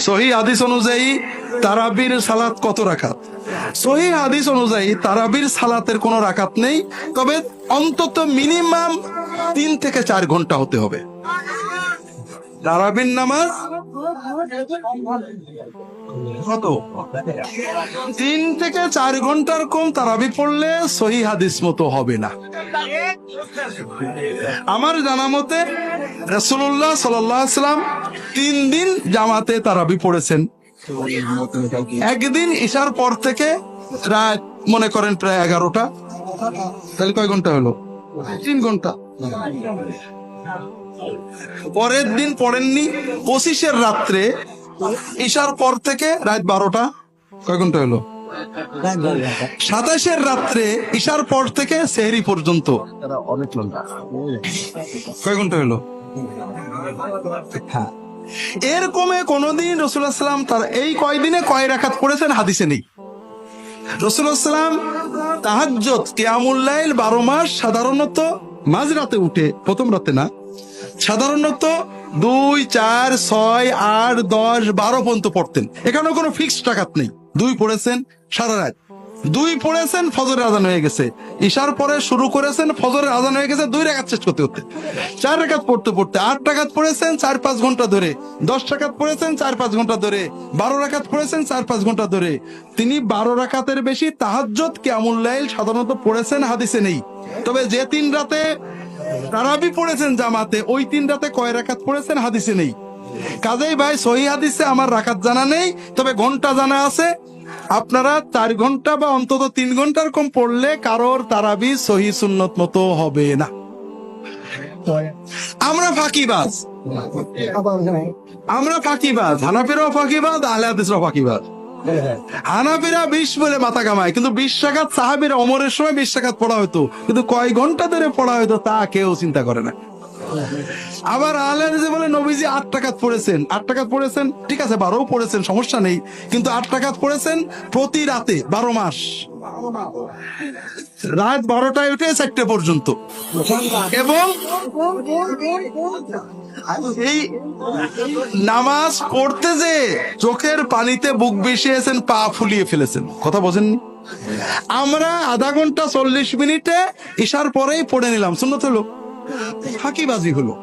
সহিহ হাদিস অনুযায়ী তারাবির সালাত কত রাকাত? সহিহ হাদিস অনুযায়ী তারাবির সালাতের কোনো রাকাত নেই, তবে অন্তত মিনিমাম 3 থেকে 4 ঘন্টা হতে হবে। তারাবির নামাজ কত? 3 থেকে 4 ঘন্টার কম তারাবি পড়লে সহিহ হাদিস মতো হবে না। আমার জানা মতে রাসূলুল্লাহ সাল্লাল্লাহু আলাইহি ওয়াসাল্লাম 3 দিন জামাতে তারাবি পড়েছেন। একদিন ঈশার পর থেকে রাত মনে করেন প্রায় 11টা, তাহলে কয় ঘন্টা হলো? 3 ঘন্টা। পরের দিন পড়েননি 25-এর রাত্রে ঈশার পর থেকে রাত 12টা, কয় ঘন্টা হলো? 27-এর রাত্রে ঈশার পর থেকে সেহরি পর্যন্ত কয় ঘন্টা হলো? এর কমে কোনদিন রাসূলুল্লাহ সাল্লাল্লাহু আলাইহি ওয়াসাল্লাম তার এই কয়দিনে কয় রাকাত পড়েছেন হাদিসে নেই। রাসূলুল্লাহ সাল্লাল্লাহু আলাইহি ওয়াসাল্লাম তাহাজ্জুদ কিয়ামুল লাইল 12 মাস সাধারণত মাঝরাতে উঠে, প্রথম রাতে না, সাধারণত 2, 4, 6, 8, 10, 12 পর্যন্ত পড়তেন। এখানে কোনো ফিক্সড রাকাত নেই। 2 পড়েছেন সারা রাত, 2 পড়েছেন ফজরের আজান হয়ে গেছে, ঈশার পরে শুরু করেছেন ফজরের আজান হয়ে গেছে, 2 রাকাত শেষ করতে করতে 4 রাকাত পড়তে পড়তে 8 রাকাত পড়েছেন 4-5 ঘন্টা ধরে, 10 রাকাত পড়েছেন 4-5 ঘন্টা ধরে, 12 রাকাত পড়েছেন 4-5 ঘন্টা ধরে। তিনি 12 রাকাতের বেশি তাহাজ্জুদ কিয়ামুল লাইল সাধারণত পড়েছেন হাদিসে নেই। তবে যে 3 রাতে তারাবি পড়েছেন জামাতে, ওই 3 রাতে কয় রাকাত পড়েছেন হাদিসে নেই। কাজেই ভাই সহিহ হাদিসে আমার রাকাত জানা নেই, তবে ঘন্টা জানা আছে। আপনারা 4 ঘন্টা বা অন্তত 3 ঘন্টার কম পড়লে কারোর তারাবি সহিহ সুন্নত মতো হবে না। আমরা ফাঁকিবাজ, হানাফিরাও ফাঁকিবাজ, আহলে হাদিসরাও ফাঁকিবাজ। হানাফিরা 20 বলে মাথা কামায়, কিন্তু 20 রাকাত সাহাবীরা ওমরের সময় 20 রাকাত পড়া হতো, কিন্তু কয় ঘন্টা ধরে পড়া হতো তা কেউ চিন্তা করে না। আবার আহলে হাদিসে বলে নবীজি 8 রাকাত পড়েছেন, 8 রাকাত পড়েছেন, ঠিক আছে 12ও পড়েছেন, সমস্যা নেই, কিন্তু 8 রাকাত পড়েছেন প্রতি রাতে 12 মাস, রাত 12টায় উঠে 4টে পর্যন্ত। এবং এই নামাজ পড়তে যে চোখের পানিতে বুক ভিজিয়েছেন, পা ফুলিয়ে ফেলেছেন, কথা বোঝেননি? আমরা আধা ঘন্টা 40 মিনিটে ঈশার পরেই পড়ে নিলাম, সুন্নত হলো, ফাঁকিবাজি হলো।